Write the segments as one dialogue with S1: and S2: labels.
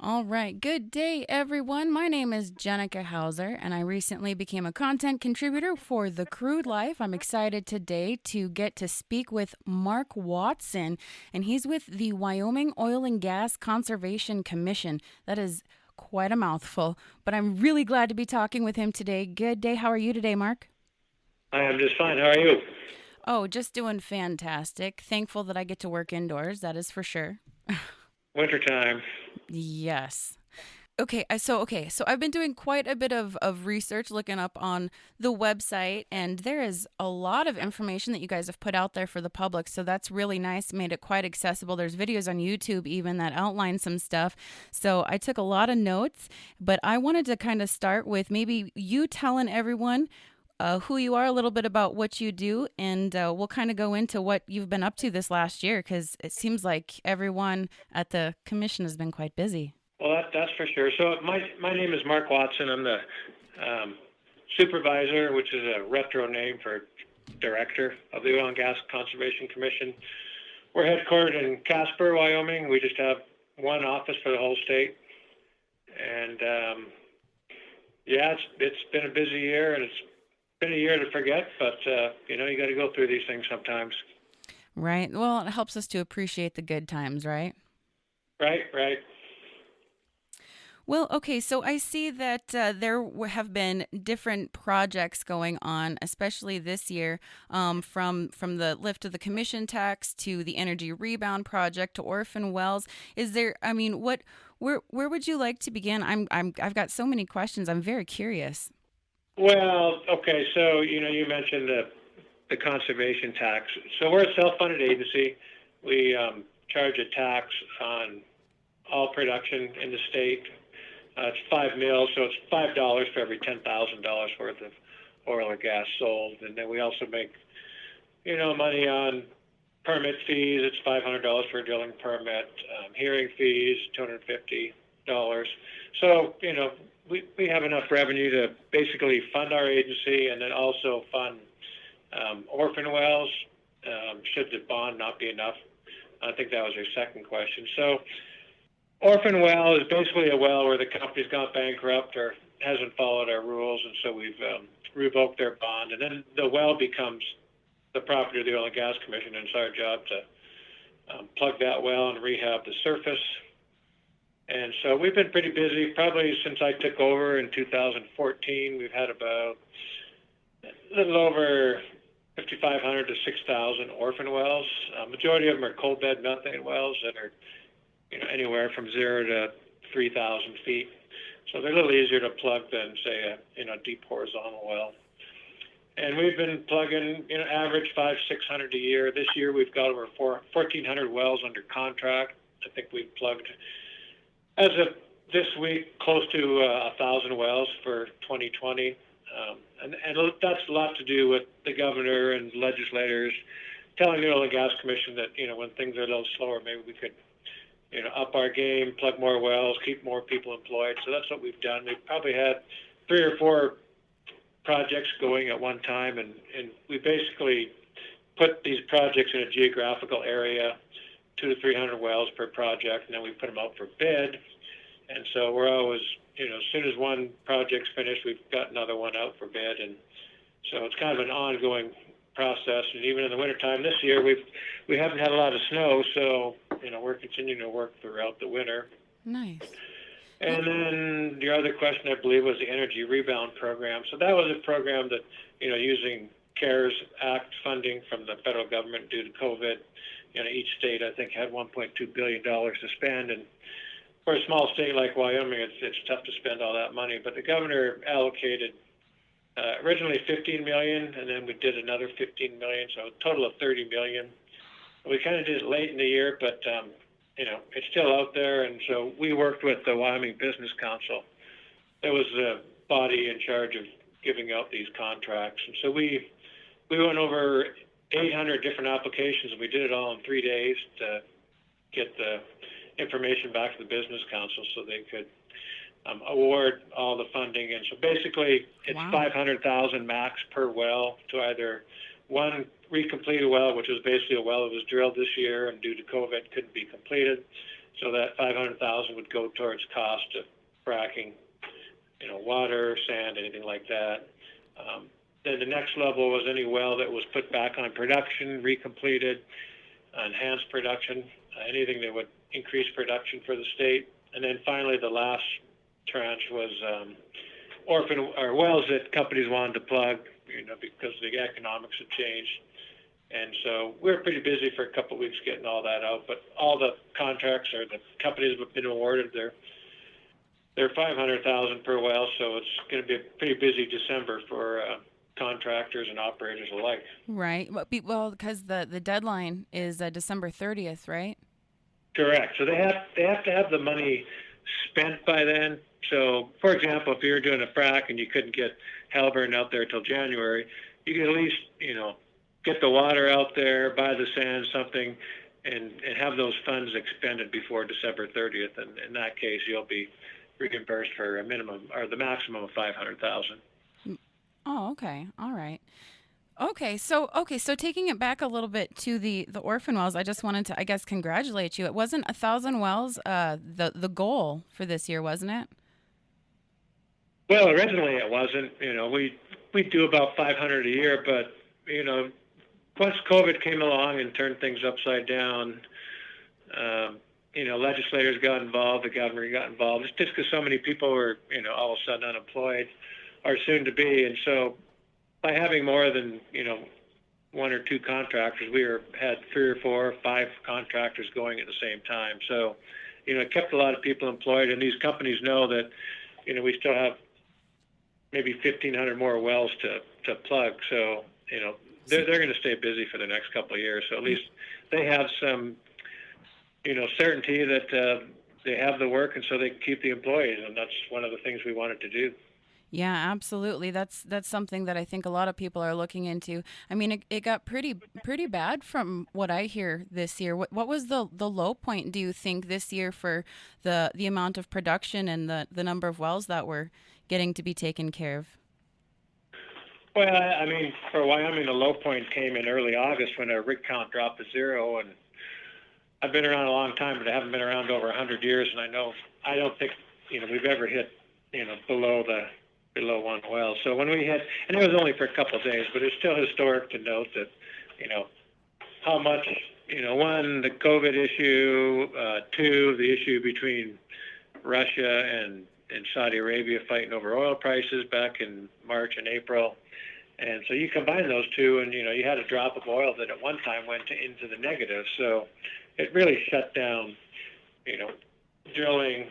S1: All right. Good day, everyone. My name is Jenica Hauser, and I recently became a content contributor for The Crude Life. I'm excited today to get to speak with Mark Watson, and he's with the Wyoming Oil and Gas Conservation Commission. That is quite a mouthful, but I'm really glad to be talking with him today. Good day. How are you today, Mark?
S2: I am just fine. How are you?
S1: Oh, just doing fantastic. Thankful that I get to work indoors, that is for sure.
S2: Wintertime.
S1: Yes. Okay, so I've been doing quite a bit of research looking up on the website, and there is a lot of information that you guys have put out there for the public. So that's really nice, made it quite accessible. There's videos on YouTube even that outline some stuff. So I took a lot of notes, but I wanted to kind of start with maybe you telling everyone who you are, a little bit about what you do, and we'll kind of go into what you've been up to this last year because it seems like everyone at the commission has been quite busy.
S2: Well, that's for sure. So my name is Mark Watson. I'm the um, supervisor, which is a retro name for director of the Oil and Gas Conservation Commission. We're headquartered in Casper, Wyoming. We just have one office for the whole state, and yeah, it's been a busy year, and it's been a year to forget. But you got to go through these things sometimes.
S1: Right. Well, it helps us to appreciate the good times, right?
S2: Right, right.
S1: Well, okay, so I see that have been different projects going on, especially this year, from the lift of the commission tax to the Energy Rebound Project to Orphan Wells. Is there? I mean, where would you like to begin? I've got so many questions. I'm very curious.
S2: Well, okay. So you mentioned the conservation tax. So we're a self-funded agency. We charge a tax on all production in the state. It's 5 mils, so it's $5 for every $10,000 worth of oil or gas sold, and then we also make money on permit fees. It's $500 for a drilling permit. Hearing fees, $250. So we have enough revenue to basically fund our agency and then also fund orphan wells. Should the bond not be enough? I think that was your second question. So orphan well is basically a well where the company's gone bankrupt or hasn't followed our rules, and so we've revoked their bond, and then the well becomes the property of the Oil and Gas Commission, and it's our job to plug that well and rehab the surface. And so we've been pretty busy. Probably since I took over in 2014, we've had about a little over 5,500 to 6,000 orphan wells. Majority of them are coal bed methane wells that are anywhere from 0 to 3,000 feet. So they're a little easier to plug than, say, a deep horizontal well. And we've been plugging, average 500-600 a year. This year we've got over 1,400 wells under contract. I think we've plugged, as of this week, close to 1,000 wells for 2020. And that's a lot to do with the governor and legislators telling the Oil and Gas Commission that, when things are a little slower, maybe we could up our game, plug more wells, keep more people employed. So that's what we've done. We've probably had 3 or 4 projects going at one time, and we basically put these projects in a geographical area, 200 to 300 wells per project, and then we put them out for bid. And so we're always, as soon as one project's finished, we've got another one out for bid. And so it's kind of an ongoing process. And even in the wintertime this year, we haven't had a lot of snow, so we're continuing to work throughout the winter.
S1: Nice.
S2: And then your other question, I believe, was the Energy Rebound Program. So that was a program that, using CARES Act funding from the federal government due to COVID, each state, I think, had $1.2 billion to spend. And for a small state like Wyoming, it's tough to spend all that money. But the governor allocated originally $15 million, and then we did another $15 million, so a total of $30 million. We kind of did it late in the year, but it's still out there, and so we worked with the Wyoming Business Council. That was the body in charge of giving out these contracts, and so we went over 800 different applications, and we did it all in 3 days to get the information back to the Business Council so they could award all the funding. And so basically, it's
S1: Wow.
S2: 500,000 max per well to either one recompleted well, which was basically a well that was drilled this year and due to COVID couldn't be completed. So that 500,000 would go towards cost of fracking, water, sand, anything like that. Then the next level was any well that was put back on production, recompleted, enhanced production, anything that would increase production for the state. And then finally, the last tranche was orphan or wells that companies wanted to plug, because the economics had changed. And so we were pretty busy for a couple of weeks getting all that out. But all the contracts or the companies have been awarded they're 500,000 per well, so it's going to be a pretty busy December for contractors and operators alike.
S1: Right. Well, because the deadline is December 30th, right?
S2: Correct. So they have to have the money spent by then. So, for example, if you were doing a frac and you couldn't get Halliburton out there till January, you could at least, get the water out there, buy the sand, something, and have those funds expended before December 30th. And in that case, you'll be reimbursed for a minimum or the maximum of 500,000.
S1: Oh, okay. All right. So taking it back a little bit to the orphan wells, I just wanted to, I guess, congratulate you. It wasn't 1,000 wells, the goal for this year, wasn't it?
S2: Well, originally it wasn't. We do about 500 a year, but once COVID came along and turned things upside down, legislators got involved, the governor got involved. It's just because so many people were, all of a sudden unemployed or soon to be, and so by having more than one or two contractors, had 3 or 4 or 5 contractors going at the same time. So, it kept a lot of people employed, and these companies know that we still have maybe 1,500 more wells to plug. So, they're going to stay busy for the next couple of years. So at least they have some certainty that they have the work, and so they can keep the employees, and that's one of the things we wanted to do.
S1: Yeah, absolutely. That's something that I think a lot of people are looking into. I mean, it got pretty bad from what I hear this year. What was the low point, do you think, this year for the amount of production and the number of wells that were getting to be taken care of?
S2: Well, I mean, for Wyoming, the low point came in early August when our rig count dropped to 0. And I've been around a long time, but I haven't been around over 100 years, and I don't think we've ever hit below one well. So when we had, and it was only for a couple of days, but it's still historic to note that how much one, the COVID issue, 2, the issue between Russia and Saudi Arabia fighting over oil prices back in March and April. And so you combine those two, and you had a drop of oil that at one time went into the negative. So it really shut down, drilling.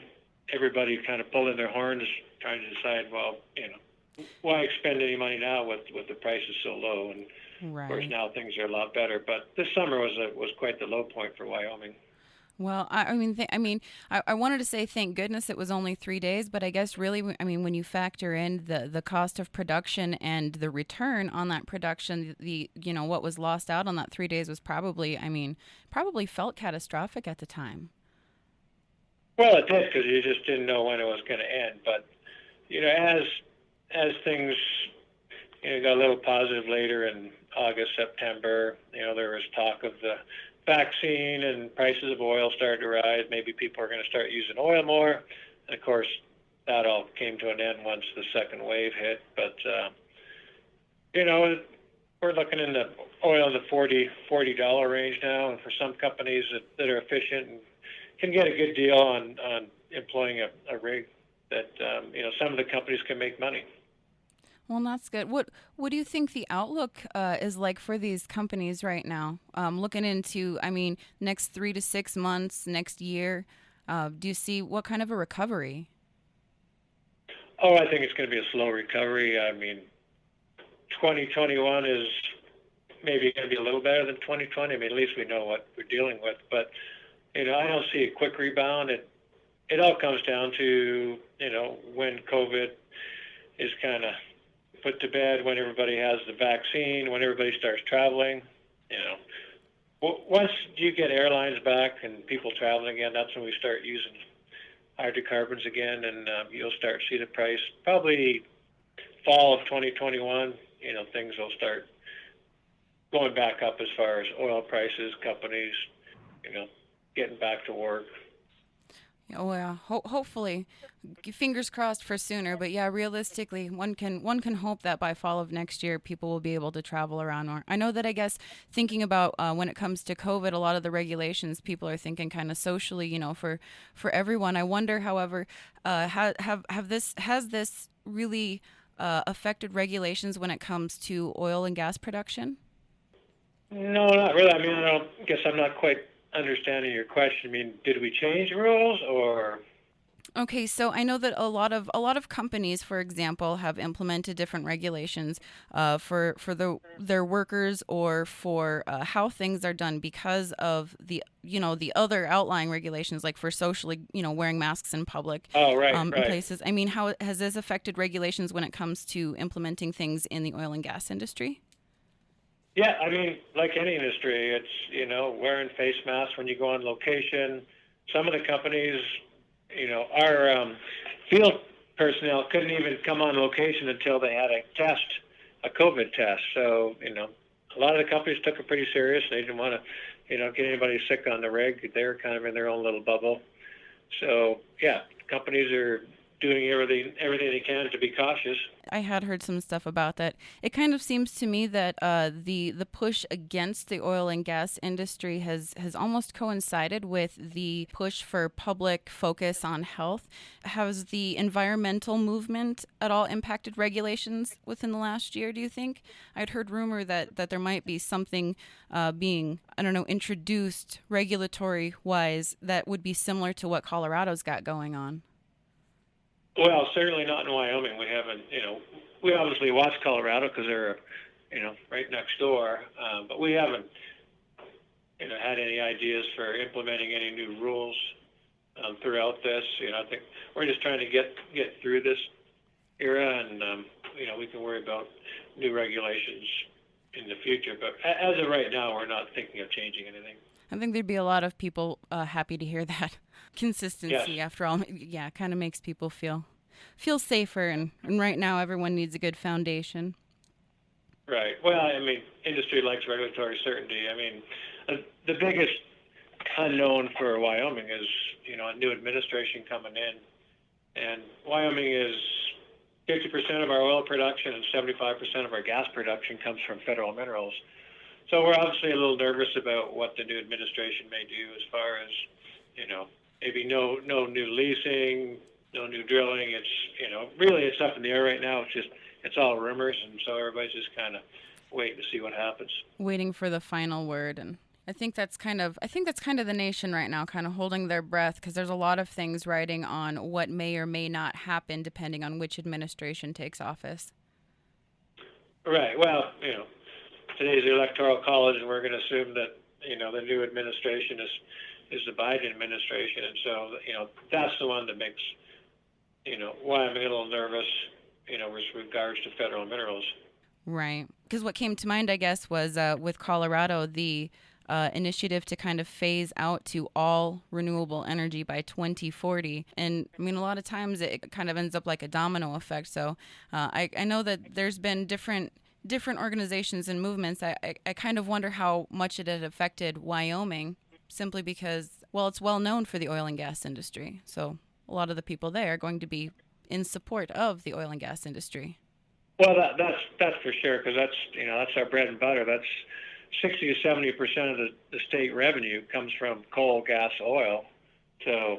S2: Everybody kind of pulling their horns, trying to decide, well, why expend any money now with the prices so low? And of course
S1: Right.
S2: now things are a lot better. But this summer was quite the low point for Wyoming.
S1: Well, I wanted to say thank goodness it was only 3 days, but I guess really, I mean, when you factor in the cost of production and the return on that production, what was lost out on that 3 days was probably felt catastrophic at the time.
S2: Well, it did because you just didn't know when it was going to end. But as things got a little positive later in August, September, there was talk of the vaccine and prices of oil started to rise. Maybe people are going to start using oil more. And of course, that all came to an end once the second wave hit. But, we're looking in the oil in the $40 range now. And for some companies that are efficient and can get a good deal on employing a rig, that, some of the companies can make money.
S1: Well, that's good. What do you think the outlook is like for these companies right now? Looking into, next 3 to 6 months, next year, do you see what kind of a recovery?
S2: Oh, I think it's going to be a slow recovery. I mean, 2021 is maybe going to be a little better than 2020. I mean, at least we know what we're dealing with. But, I don't see a quick rebound. It all comes down to, when COVID is kind of put to bed, when everybody has the vaccine, when everybody starts traveling. Once you get airlines back and people traveling again, that's when we start using hydrocarbons again, and you'll start to see the price probably fall of 2021. Things will start going back up as far as oil prices, companies, getting back to work.
S1: Oh yeah, hopefully, fingers crossed for sooner. But yeah, realistically, one can hope that by fall of next year, people will be able to travel around more. I know that I guess thinking about when it comes to COVID, a lot of the regulations people are thinking kind of socially, for everyone. I wonder, however, has this really affected regulations when it comes to oil and gas production?
S2: No, not really. I mean, I don't guess I'm not quite understanding your question. I mean, did we change rules or?
S1: Okay, so I know that a lot of companies, for example, have implemented different regulations for their workers or for how things are done because of the other outlying regulations, like for socially wearing masks in public
S2: Oh, right,
S1: in
S2: right.
S1: places. I mean, how has this affected regulations when it comes to implementing things in the oil and gas industry?
S2: Yeah, I mean, like any industry, it's, wearing face masks when you go on location. Some of the companies, our field personnel couldn't even come on location until they had a COVID test. So, a lot of the companies took it pretty serious. They didn't want to, get anybody sick on the rig. They were kind of in their own little bubble. So, yeah, companies are doing everything they can to be cautious.
S1: I had heard some stuff about that. It kind of seems to me that the push against the oil and gas industry has almost coincided with the push for public focus on health. Has the environmental movement at all impacted regulations within the last year, do you think? I'd heard rumor that there might be something being, I don't know, introduced regulatory wise that would be similar to what Colorado's got going on.
S2: Well, certainly not in Wyoming. We haven't, we obviously watch Colorado because they're, right next door, but we haven't, had any ideas for implementing any new rules throughout this. I think we're just trying to get through this era, and we can worry about new regulations in the future. But as of right now, we're not thinking of changing anything.
S1: I think there'd be a lot of people happy to hear that
S2: Yes.
S1: consistency. After all, yeah, kind of makes people feel safer. And right now, everyone needs a good foundation.
S2: Right. Well, I mean, industry likes regulatory certainty. I mean, the biggest unknown for Wyoming is, a new administration coming in, and Wyoming is 50% of our oil production and 75% of our gas production comes from federal minerals. So we're obviously a little nervous about what the new administration may do as far as, maybe no new leasing, no new drilling. It's, really it's up in the air right now. It's all rumors, and so everybody's just kind of waiting to see what happens.
S1: Waiting for the final word. And I think that's kind of the nation right now, kind of holding their breath because there's a lot of things riding on what may or may not happen depending on which administration takes office.
S2: Right. Well, today's the electoral college, and we're going to assume that the new administration is the Biden administration, and so that's the one that makes why I'm a little nervous, with regards to federal minerals.
S1: Right. Because what came to mind, I guess, was with Colorado, the initiative to kind of phase out to all renewable energy by 2040. And I mean, a lot of times it kind of ends up like a domino effect. So I know that there's been different organizations and movements. I kind of wonder how much it had affected Wyoming simply because, well, it's well known for the oil and gas industry. So a lot of the people there are going to be in support of the oil and gas industry.
S2: Well, that's for sure, because that's our bread and butter. That's 60 to 70% of the state revenue comes from coal, gas, oil. So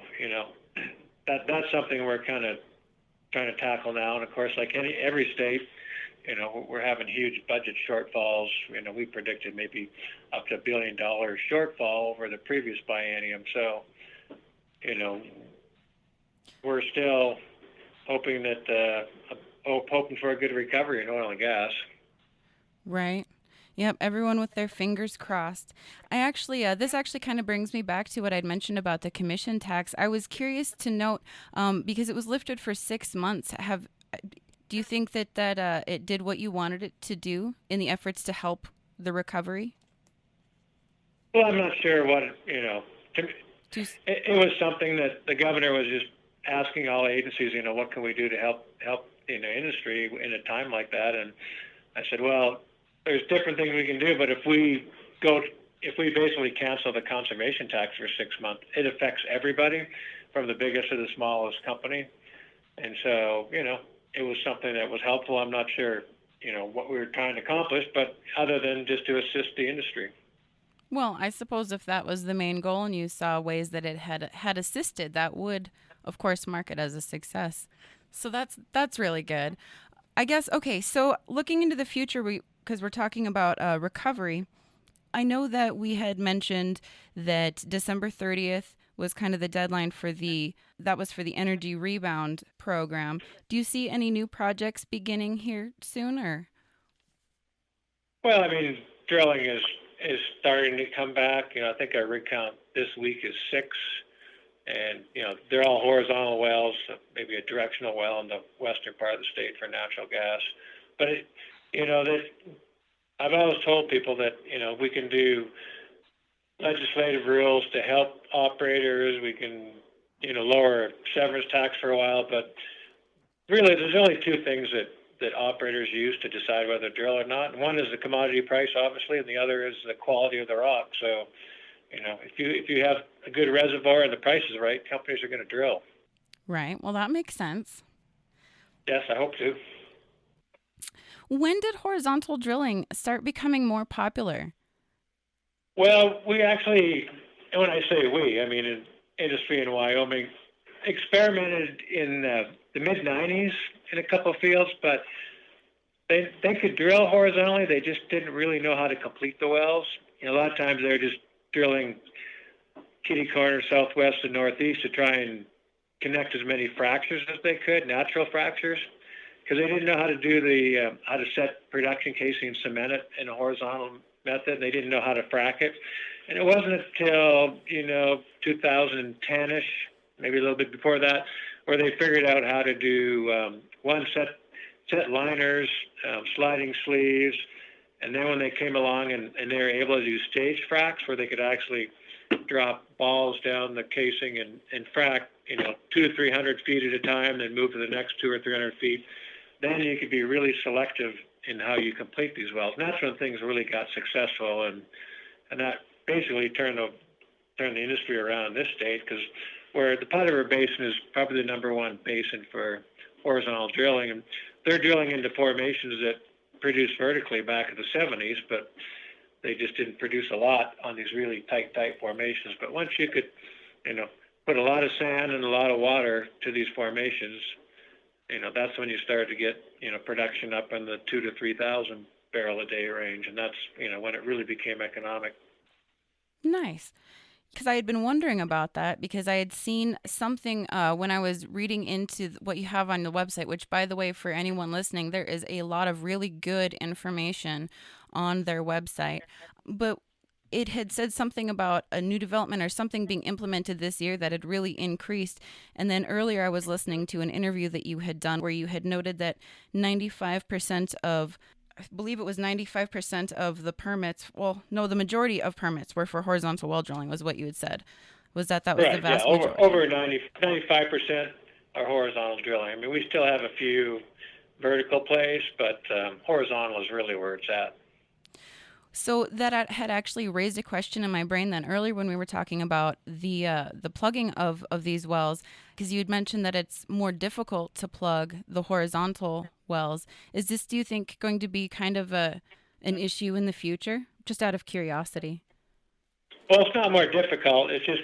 S2: that's something we're kind of trying to tackle now. And of course, like every state, we're having huge budget shortfalls. We predicted maybe up to $1 billion shortfall over the previous biennium. So you know we're still hoping that hoping for a good recovery in oil and gas.
S1: Right. Yep, everyone with their fingers crossed. This actually kind of brings me back to what I'd mentioned about the commission tax. I was curious to note, because it was lifted for 6 months. Do you think that it did what you wanted it to do in the efforts to help the recovery?
S2: Well, I'm not sure what To,
S1: To,
S2: it was something that the governor was just asking all agencies. What can we do to help in the industry in a time like that? And I said, well, there's different things we can do, but if we basically cancel the conservation tax for 6 months, it affects everybody. from the biggest to the smallest company. And so, it was something that was helpful. I'm not sure, what we were trying to accomplish, but other than just to assist the industry.
S1: Well, I suppose if that was the main goal and you saw ways that it had assisted, that would, of course, mark it as a success. So that's really good. I guess okay. So looking into the future, because we're talking about recovery, I know that we had mentioned that December 30th was kind of the deadline for the Energy Rebound Program. Do you see any new projects beginning here soon, or?
S2: Well, I mean, drilling is starting to come back. I think our rig count this week is 6, and they're all horizontal wells, maybe a directional well in the western part of the state for natural gas. But that I've always told people that we can do legislative rules to help operators. We can lower severance tax for a while, but really there's only two things that operators use to decide whether to drill or not. And one is the commodity price, obviously, and the other is the quality of the rock. So, if you have a good reservoir and the price is right, companies are going to drill.
S1: Right. Well, that makes sense.
S2: Yes, I hope to.
S1: When did horizontal drilling start becoming more popular?
S2: Well, we actually, and when I say we, I mean in industry in Wyoming, experimented in the mid '90s in a couple of fields, but they could drill horizontally. They just didn't really know how to complete the wells. A lot of times they're just drilling kitty corner, southwest and northeast to try and connect as many fractures as they could, natural fractures, because they didn't know how to do how to set production casing and cement it in a horizontal method. They didn't know how to frack it, and it wasn't until 2010ish, maybe a little bit before that, where they figured out how to do set liners, sliding sleeves, and then when they came along and they were able to do stage fracks where they could actually drop balls down the casing and frack 200 to 300 feet at a time, then move to the next 200 or 300 feet, then you could be really selective in how you complete these wells. And that's when things really got successful, and that basically turned the industry around in this state, because where the Powder River Basin is probably the number one basin for horizontal drilling, and they're drilling into formations that produced vertically back in the 70s, but they just didn't produce a lot on these really tight formations. But once you could, put a lot of sand and a lot of water to these formations, that's when you started to get, production up in the 2,000 to 3,000 barrel a day range, and that's, when it really became economic.
S1: Nice. Because I had been wondering about that because I had seen something when I was reading into what you have on the website, which, by the way, for anyone listening, there is a lot of really good information on their website. But it had said something about a new development or something being implemented this year that had really increased. And then earlier I was listening to an interview that you had done where you had noted that 95% of I believe it was 95% of the permits. Well, no, the majority of permits were for horizontal well drilling, was what you had said. Was that was the
S2: Right. Yeah.
S1: vast
S2: Over
S1: majority?
S2: over 95% are horizontal drilling. I mean, we still have a few vertical plays, but horizontal is really where it's at.
S1: So that had actually raised a question in my brain then earlier when we were talking about the plugging of these wells, because you had mentioned that it's more difficult to plug the horizontal wells. Is this, do you think, going to be kind of an issue in the future? Just out of curiosity.
S2: Well, it's not more difficult. It's just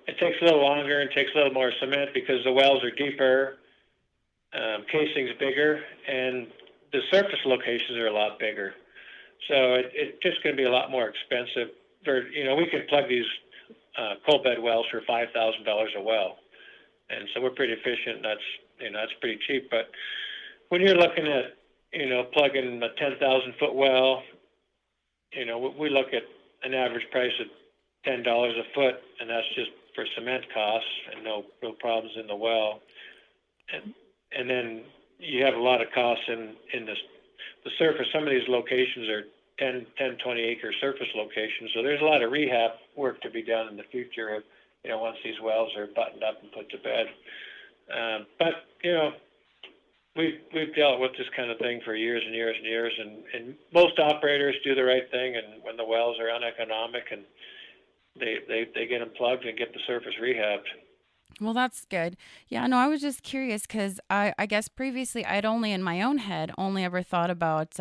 S2: it takes a little longer and takes a little more cement because the wells are deeper, casing's bigger, and the surface locations are a lot bigger. So it's just going to be a lot more expensive. We can plug these coal bed wells for $5,000 a well, and so we're pretty efficient. That's pretty cheap. But when you're looking at plugging a 10,000-foot well, we look at an average price of $10 a foot, and that's just for cement costs and no problems in the well. And then you have a lot of costs in the surface. Some of these locations are 10, 20 acre surface locations. So there's a lot of rehab work to be done in the future, once these wells are buttoned up and put to bed. But we've dealt with this kind of thing for years and years and years, and most operators do the right thing, and when the wells are uneconomic, and they get them plugged and get the surface rehabbed.
S1: Well, that's good. Yeah, no, I was just curious because I guess previously I'd only in my own head only ever thought about,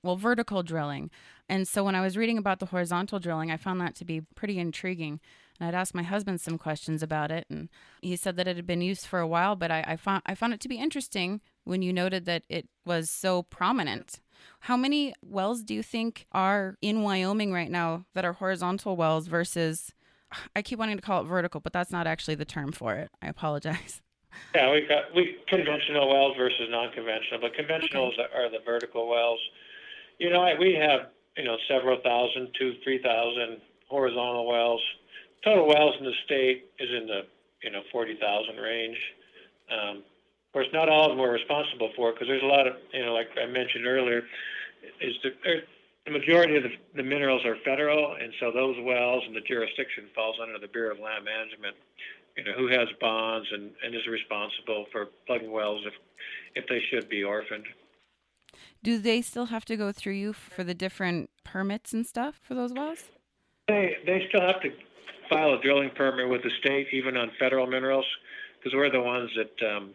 S1: well, vertical drilling. And so when I was reading about the horizontal drilling, I found that to be pretty intriguing. And I'd asked my husband some questions about it, and he said that it had been used for a while, but I found it to be interesting when you noted that it was so prominent. How many wells do you think are in Wyoming right now that are horizontal wells versus, I keep wanting to call it vertical, but that's not actually the term for it. I apologize.
S2: Yeah, we conventional wells versus non-conventional, but
S1: Okay.
S2: conventionals are the vertical wells. We have several thousand, 3,000 horizontal wells. Total wells in the state is in the 40,000 range. Of course, not all of them we're responsible for because there's a lot of like I mentioned earlier, the majority of the minerals are federal, and so those wells and the jurisdiction falls under the Bureau of Land Management. Who has bonds and is responsible for plugging wells if they should be orphaned.
S1: Do they still have to go through you for the different permits and stuff for those wells?
S2: They still have to file a drilling permit with the state, even on federal minerals, because we're the ones that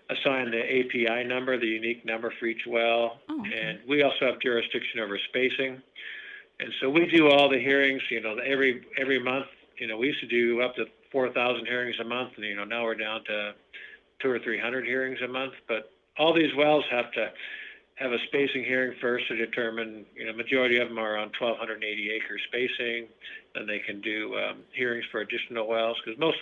S2: assign the API number, the unique number for each well,
S1: Oh, okay.
S2: and we also have jurisdiction over spacing. And so we do all the hearings. Every month. We used to do up to 4,000 hearings a month, and now we're down to 200 or 300 hearings a month. But all these wells have to have a spacing hearing first to determine. Majority of them are on 1,280 acre spacing. Then they can do hearings for additional wells because most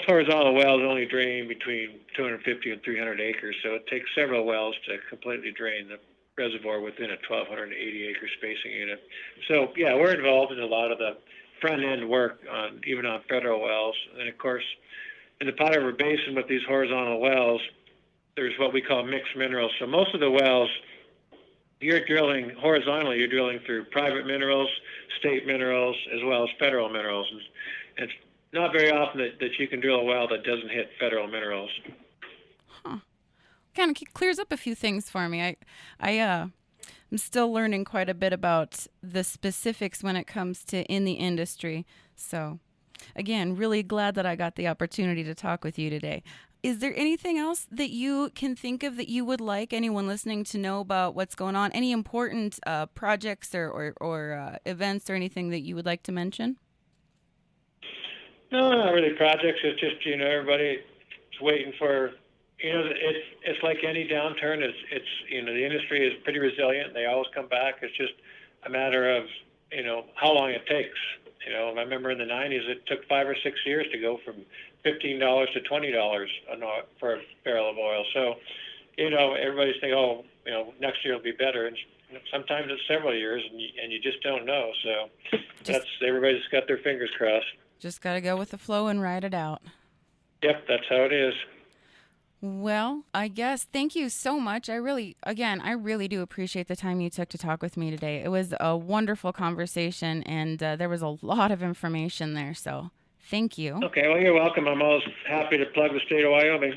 S2: horizontal wells only drain between 250 and 300 acres, so it takes several wells to completely drain the reservoir within a 1,280 acre spacing unit. So yeah, we're involved in a lot of the front end work even on federal wells, and of course in the Powder River Basin with these horizontal wells, there's what we call mixed minerals. So most of the wells you're drilling horizontally, you're drilling through private minerals, state minerals, as well as federal minerals. And it's not very often that you can drill a well that doesn't hit federal minerals.
S1: Huh. Kind of clears up a few things for me. I'm still learning quite a bit about the specifics when it comes to in the industry. So, again, really glad that I got the opportunity to talk with you today. Is there anything else that you can think of that you would like anyone listening to know about what's going on? Any important projects or events or anything that you would like to mention?
S2: No, not really projects. It's just everybody is waiting for it's like any downturn. It's the industry is pretty resilient. They always come back. It's just a matter of how long it takes. I remember in the '90s it took 5 or 6 years to go from $15 to $20 for a barrel of oil. So everybody's thinking, oh, next year will be better, and sometimes it's several years, and you just don't know. So
S1: Just
S2: everybody's got their fingers crossed.
S1: just got to go with the flow and ride it out.
S2: Yep, that's how it is.
S1: Well, I guess thank you so much. I really do appreciate the time you took to talk with me today. It was a wonderful conversation, and there was a lot of information there. So thank you.
S2: Okay, well, you're welcome. I'm always happy to plug the state of Wyoming.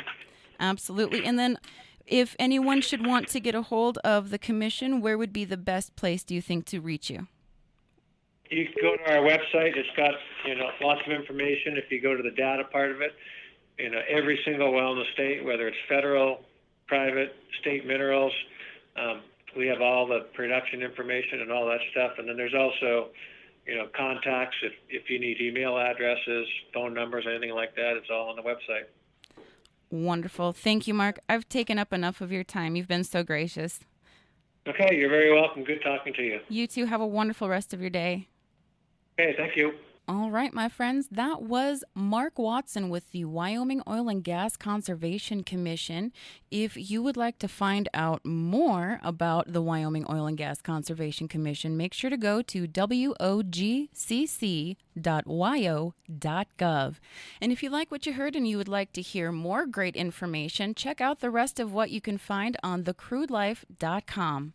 S1: Absolutely. And then, if anyone should want to get a hold of the commission, where would be the best place, do you think, to reach you?
S2: You can go to our website. It's got lots of information. If you go to the data part of it, every single well in the state, whether it's federal, private, state minerals, we have all the production information and all that stuff. And then there's also contacts if you need email addresses, phone numbers, anything like that. It's all on the website.
S1: Wonderful. Thank you, Mark. I've taken up enough of your time. You've been so gracious.
S2: Okay, you're very welcome. Good talking to you.
S1: You too. Have a wonderful rest of your day.
S2: Okay, thank you.
S1: All right, my friends, that was Mark Watson with the Wyoming Oil and Gas Conservation Commission. If you would like to find out more about the Wyoming Oil and Gas Conservation Commission, make sure to go to wogcc.wyo.gov. And if you like what you heard and you would like to hear more great information, check out the rest of what you can find on thecrudelife.com.